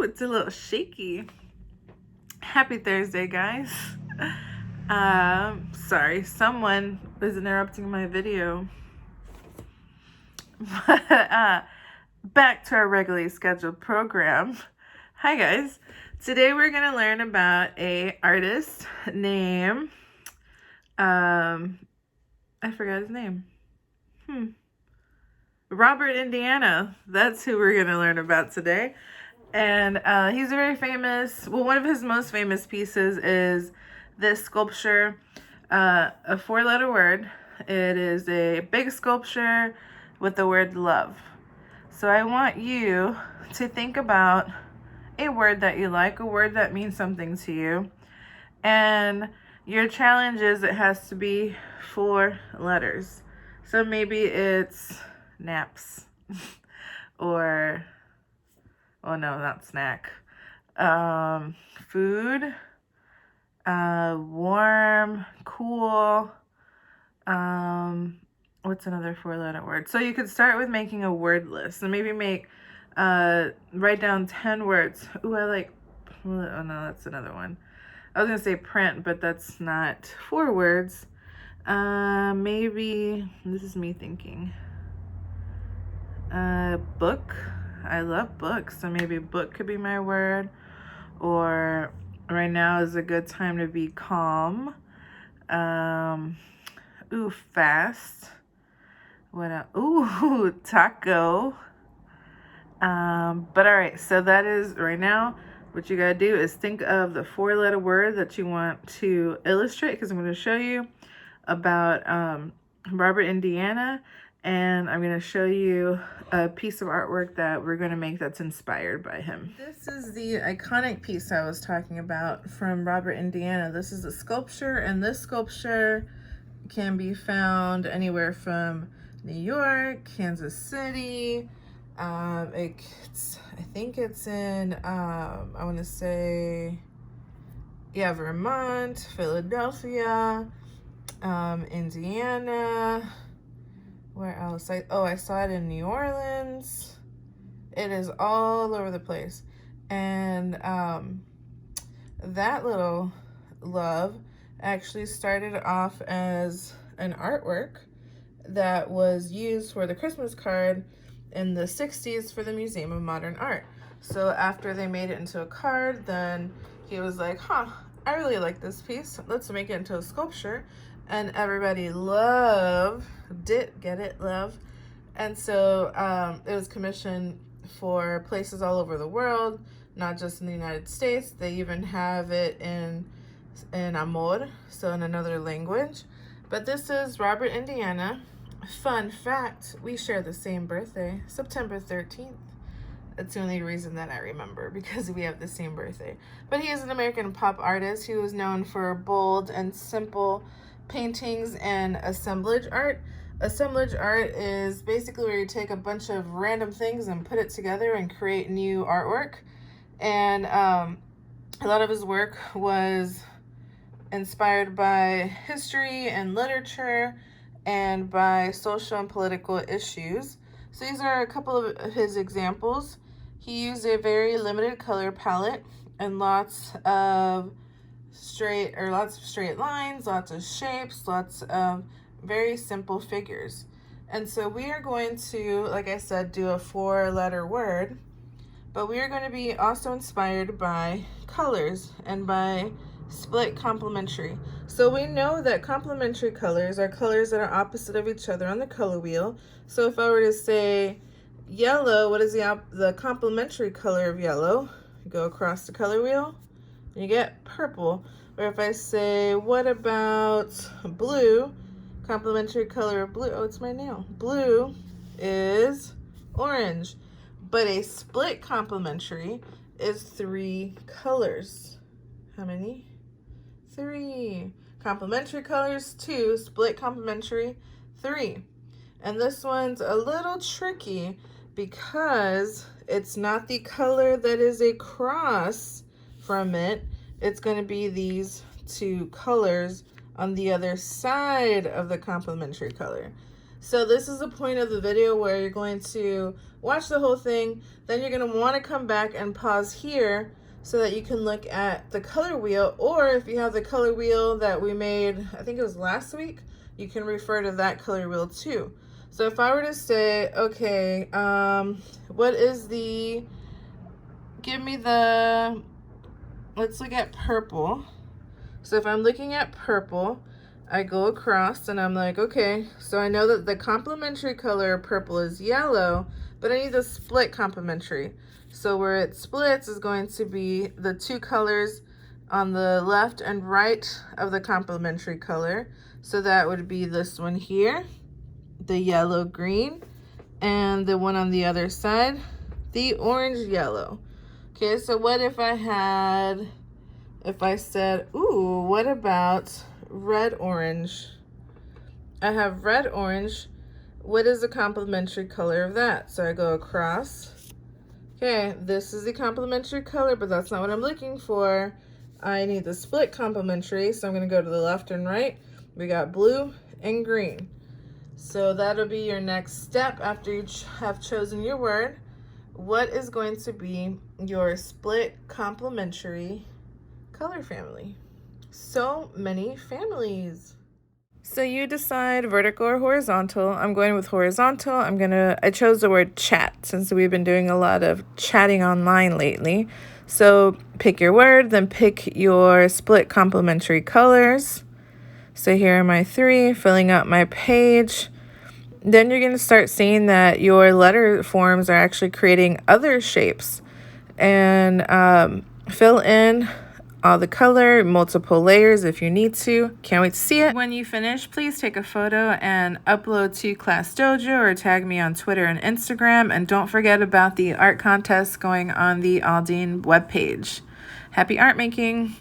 Ooh, it's a little shaky. Happy Thursday, guys. Sorry, someone is interrupting my video. But back to our regularly scheduled program. Hi, guys. Today we're gonna learn about a artist named I forgot his name. Robert Indiana. That's who we're gonna learn about today. And he's very famous. Well, one of his most famous pieces is this sculpture, a 4-letter word. It is a big sculpture with the word love. So I want you to think about a word that you like, a word that means something to you. And your challenge is it has to be 4 letters. So maybe it's naps or... oh no, not snack. Food, warm, cool. What's another 4-letter word? So you could start with making a word list. So maybe write down 10 words. Ooh, oh no, that's another one. I was gonna say print, but that's not 4 words. Maybe, this is me thinking. Book. I love books, so maybe book could be my word. Or right now is a good time to be calm. Fast. What else? Ooh, taco. But all right, so that is right now. What you gotta do is think of the 4-letter word that you want to illustrate, because I'm going to show you about Robert Indiana. And I'm going to show you a piece of artwork that we're going to make that's inspired by him. This is the iconic piece I was talking about from Robert Indiana. This is a sculpture, and this sculpture can be found anywhere from New York, Kansas City. I think it's in, I want to say, yeah, Vermont, Philadelphia, Indiana. Where else? I saw it in New Orleans. It is all over the place. And that little love actually started off as an artwork that was used for the Christmas card in the 60s for the Museum of Modern Art. So after they made it into a card, then he was like, I really like this piece. Let's make it into a sculpture. And everybody loved it. Get it? Love. And so it was commissioned for places all over the world, not just in the United States. They even have it in Amor, so in another language. But this is Robert Indiana. Fun fact, we share the same birthday, September 13th. That's the only reason that I remember, because we have the same birthday. But he is an American pop artist who is known for bold and simple paintings and assemblage art. Assemblage art is basically where you take a bunch of random things and put it together and create new artwork. And a lot of his work was inspired by history and literature and by social and political issues. So these are a couple of his examples. He used a very limited color palette and lots of straight lines, lots of shapes, lots of very simple figures. And so we are going to, like I said, do a 4-letter word, but we are going to be also inspired by colors and by split complementary. So we know that complementary colors are colors that are opposite of each other on the color wheel. So if I were to say yellow, what is the complementary color of yellow? Go across the color wheel, and you get purple. Or if I say, what about blue? Complementary color of blue. Oh, it's my nail. Blue is orange. But a split complementary is 3 colors. How many? 3. Complementary colors, 2. Split complementary, 3. And this one's a little tricky because it's not the color that is across from it. It's going to be these 2 colors on the other side of the complementary color. So this is the point of the video where you're going to watch the whole thing, then you're going to want to come back and pause here so that you can look at the color wheel, or if you have the color wheel that we made, I think it was last week, you can refer to that color wheel too. So if I were to say, okay, what is the, give me the, let's look at purple. So if I'm looking at purple, I go across and I'm like, okay, so I know that the complementary color of purple is yellow, but I need the split complementary. So where it splits is going to be the two colors on the left and right of the complementary color. So that would be this one here, the yellow green, and the one on the other side, the orange yellow. Okay, so what if I had, if I said, ooh, what about red orange? I have red orange. What is the complementary color of that? So I go across. Okay, this is the complementary color, but that's not what I'm looking for. I need the split complementary, so I'm going to go to the left and right. We got blue and green. So that'll be your next step after you have chosen your word. What is going to be your split complementary color family? So many families. So you decide vertical or horizontal. I'm going with horizontal. I chose the word chat since we've been doing a lot of chatting online lately. So pick your word, then pick your split complementary colors. So here are my 3, filling out my page. Then you're going to start seeing that your letter forms are actually creating other shapes. And fill in all the color, multiple layers if you need to. Can't wait to see it. When you finish, please take a photo and upload to Class Dojo or tag me on Twitter and Instagram. And don't forget about the art contest going on the Aldine webpage. Happy art making!